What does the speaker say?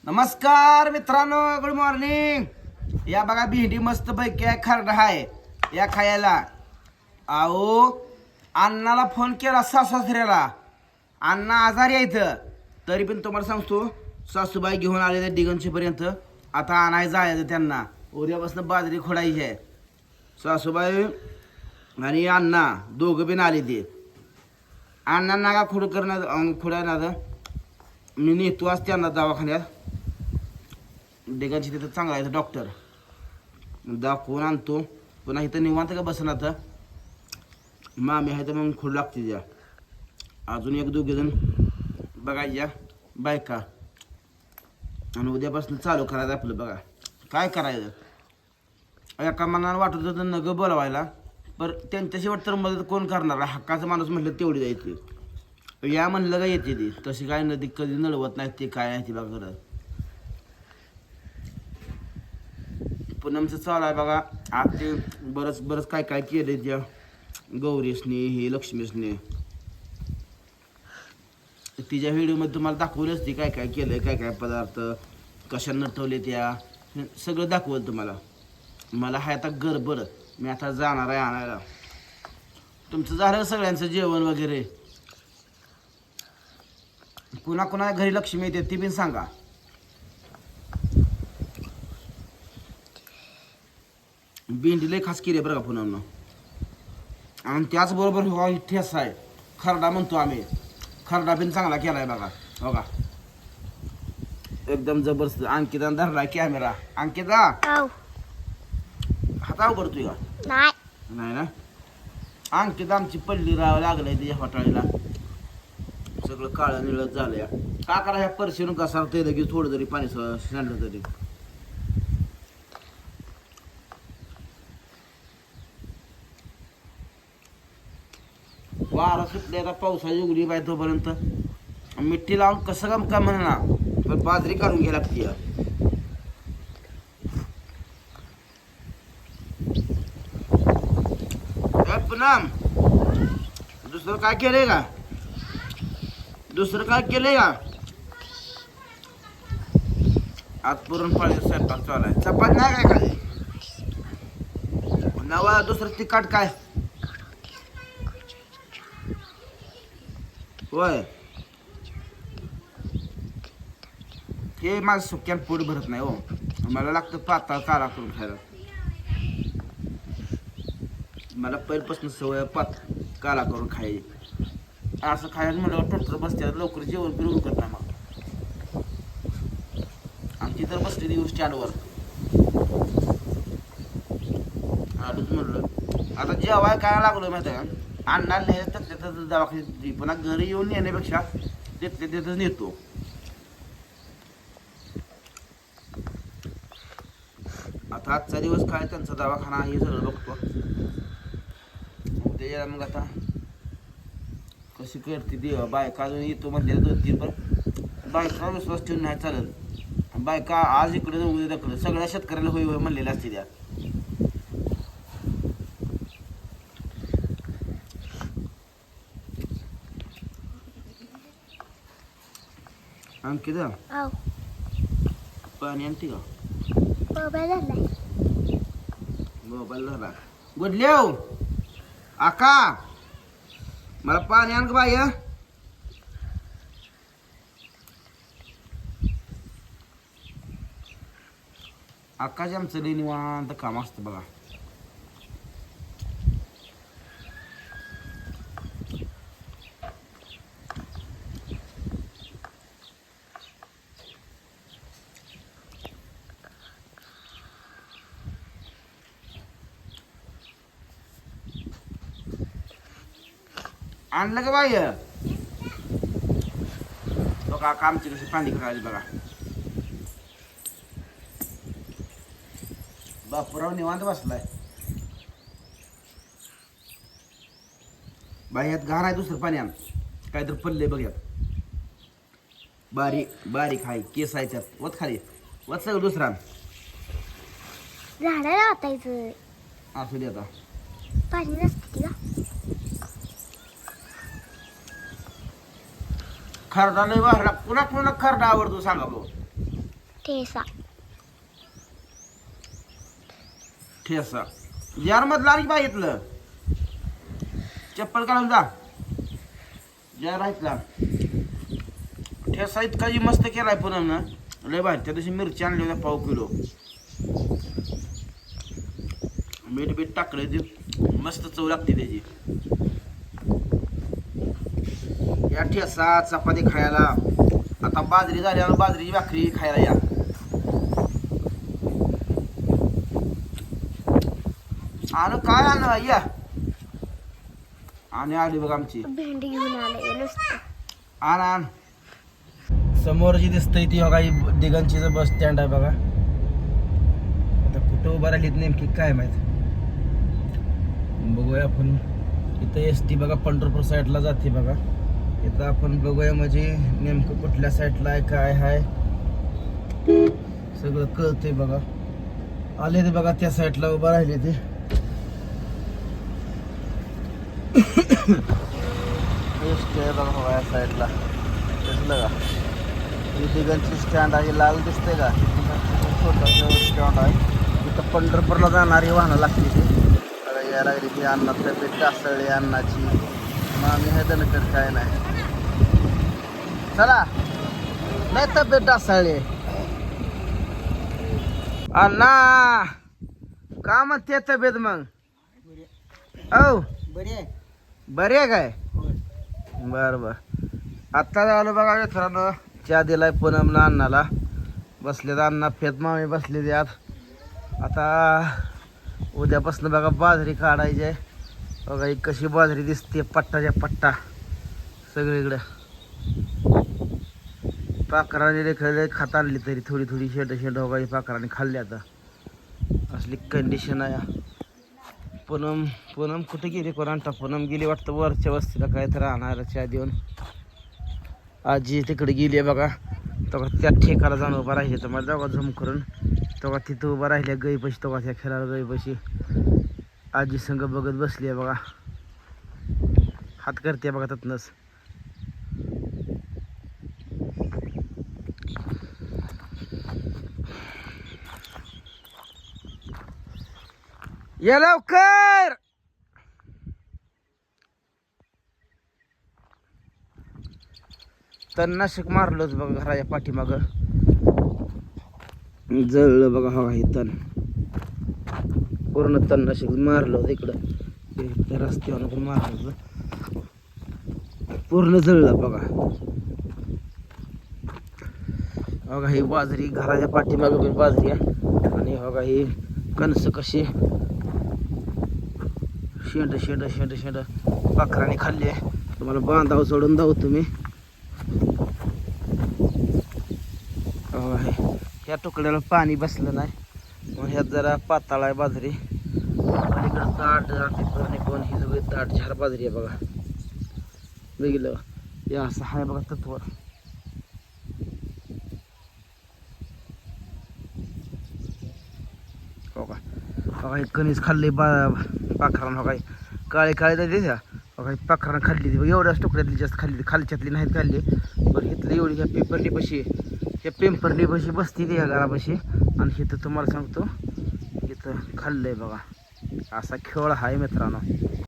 नमस्कार मित्रांनो, good morning. या बघा भेंडी मस्त पैकी आहे, खरडा आहे या खायला. अहो अण्णाला फोन केला सासऱ्याला, अण्णा आजारी आहे इथं. तरी पण तुम्हाला सांगतो, सासूबाई घेऊन आले दिगंशीपर्यंत. आता आणाय जायचं त्यांना, उद्यापासून बाजरी खोडायची आहे. सासूबाई आणि अण्णा दोघं बिन आले ते. अण्णांना का खोड करणार खोडायला मी नेतो आज त्यांना दवाखान्यात. डेगांची तिथं चांगला आहे डॉक्टर, दाखवून आणतो. पुन्हा इथं निवांत का बसणार तर मामी आहे तर मग खोड लागते द्या. अजून एक दोघे जण बघायच्या बायका, आणि उद्यापासून चालू करायचं आपलं. बघा काय करायचं. एका मनानं वाटत होतं नग बोलवायला, पण त्यांच्याशी वाटतं मदत कोण करणार. हक्काचा माणूस म्हटलं तेवढी जायची. या म्हणलं का येते ती, तशी काय नदी कधी नळवत नाही. ते काय आहे ती बघा करत. पूनमचं चालू आहे बघा. आज ते बरंच काय काय केलं त्या गौरीसने, हे लक्ष्मीसने. तिच्या व्हिडिओमध्ये तुम्हाला दाखवलंच ती काय काय केलं, काय काय पदार्थ कशा नटवले त्या सगळं दाखवलं तुम्हाला. मला आहे आता गडबड, मी आता जाणार आहे आणायला. तुमचं झालं सगळ्यांचं जेवण वगैरे. कुणा घरी लक्ष्मी येते ती पण सांगा. भेंडी लय खास केली बरं का पुन्हा. आणि त्याचबरोबर ठेसा आहे, खरडा म्हणतो आम्ही. खरडा पण चांगला केलाय बघा. बघा एकदम जबरदस्त. अंकिता धरला कॅमेरा. अंकिता हाताव करतोय का? नाही ना. अंकिता आमची पडली राहावं लागलंय तिच्या होटाळीला. सगळं काळं निळत झालंय. का करा ह्या परशीनं कसा ते लगेच थोडं जरी पाणी सांडलं तरी. वारा सुटले आता, पावसाची उघडी पाहिजे तोपर्यंत. मिठी लावून कसं काम का म्हणा, पण बाजरी काढून घ्यायला लागते. पुनम दुसरं काय केलंय का? दुसरं काय केलंय का? आज पुरणपोळी स्वयंपाक चालू आहे. चपाती नाही काय खाली नवा दुसरं तिखट काय? होय, हे माझं सुक्यान पोट भरत नाही हो. मला लागतं पातळ काळा करून खायला. मला पहिल्यापासून सवय काला करून खायची. असं खायला म्हटलं टोटर बसते लवकर जेवण बिरून करत नाही. मग आमची तर बसली दिवस स्टँडवर. आलोच म्हटलं आता जेवाय काय लागलो माहिती आहे का? अण्णा नेहमी दवाखान्यात, पुन्हा घरी येऊन नेण्यापेक्षा तिथेच नेतो. आता आजचा दिवस काय त्यांचा दवाखाना हे सगळं बघतो. उद्या मग आता कशी करते देवा. बायका अजून येतो म्हणजे 2-3, पण बायका विश्वास ठेवून नाही चालत. बायका आज इकडे उद्या तिकडे सगळ्या शेतकऱ्याला होय होय म्हणलेल्या असते त्या. अंकिता पाणी आणते का? मोबाईल झाला. गुडलेव आका मला पाणी आण ग बाई. आकाश आमचं लई निवांत काम असतं बघा. आणलं का बाई? बघा आमची कशी पाणी करायची बघा. बापूराव निवांत बसलाय. बाई यात घाण आहे, दुसरं पाणी आण. काहीतरी पडले बघ यात. बारीक आहे, केस आहे त्यात. वत खाली वत सगळं दुसरा झाडाला वाटायचं. असू दे आता. पाणी नसते का? खरडा लय वाहला. पुन्हा खरडा आवडतो सांगा भाऊ. ठेसा ठेसा जार मधला आणि बाईतलं चप्पल काढून जा जार ऐकला ठेसा इतका जी मस्त केलाय पुन्हा ना लय भारी. त्या दिवशी मिरची आणली होत्या 1/2 किलो मीठ बीठ टाकलं ती मस्त चव लागते त्याची. या ठेसा चपाती खायला आता बाजरी झाल्यावर बाजरीची भाकरी खायला या. आणि काय आण या आणि आली बघ आमची भेंडी घेऊन आले नुसतं. आण आण. समोर जी दिसतंय ती बघा दिगंची बस स्टँड आहे बघा. आता कुठं उभं राहिलीत नेमकी काय माहित बघूया आपण. इथं एस.टी बघा पंढरपूर साईडला जाते बघा. इथं आपण बघूया म्हणजे नेमकं कुठल्या साईडला आहे काय आहे सगळं कळतंय बघा. आले ते बघा त्या साईडला उभं राहिले ते. एस.टी आहे बघा बघा या साईडला दिसलं का. ही दिगंची स्टँड आहे लाल दिसते का छोटं स्टँड आहे. इथं पंढरपूरला जाणारी वाहनं लागली ती बघा यायला लागली ती. अन्नात तब्येत ढासळली अन्नाची मामी हे दणकर काय नाही. चला नाही तब्येत ढासळली अण्णा का म्हणते तब्येत मग. औ बरे आहे काय बर बर. आत्ता झालं बघा मित्रांनो चहा दिलाय पूनमला अण्णाला. बसले तर अण्णा फेत मामी बसले त्यात. आता उद्यापासून बघा बाजरी काढायची आहे बघा. ही कशी बाजरी दिसते पट्टाच्या पट्टा सगळीकडं. पाखराने देखील खात आणली तरी थोडी थोडी शेंड शेंड बघा ही पाखराने खाल्ली. आता असली कंडिशन आहे. पूनम पूनम कुठे गेली कोणाला. पूनम गेली वाटतं वरच्या वस्तीला काय तर राहणार चहा देऊन. आजी तिकडे गेली आहे बघा. तेव्हा त्या ठेकाला जाऊन उभा राहिले तर मला जाऊ झूम करून तेव्हा तिथं उभा राहिल्या गईपाशी. तेव्हा त्या खेळाला गईपाशी आजी संग बघत बसली आहे बघा. हात करते बघा त्यातनंच. या लवकर. तणनाशक मारलंच बघा घराच्या पाठीमागं. जळलं बघा हवा हे तण पूर्ण तणनाशक मारलं इकडं रस्त्यावर पण मारलं पूर्ण जळलं बघा. बघा ही बाजरी घराच्या पाठीमागं पण बाजरी आहे. आणि बघा ही कणस कशी शेंड शेंड शेंड शेंड पाखराने खाल्ली आहे. तुम्हाला बांधाव सोडून जाऊ तुम्ही. ह्या तुकड्याला पाणी बसलं नाही मग ह्यात जरा पाताळ आहे बाजरी. इकडं ताट कोण ही सगळी ताट झार बाजरी आहे बघा. बघितलं हे असं आहे बघा तत्व. हो का बघा हे कणीस खाल्ले पाखरानं. हो काय काळे काळे तर द्या बघा पाखरानं खाल्ली ती एवढ्याच तुकड्यातली जास्त खाल्ली. खालच्यातली नाहीत खाल्ली बरं. इथली एवढी ह्या पेपरली पशी ह्या पेंपरली पशी बसती ती ह्या घरापाशी. आणि इथं तुम्हाला सांगतो इथं खाल्लंय बघा. असा खेळ आहे मित्रांनो.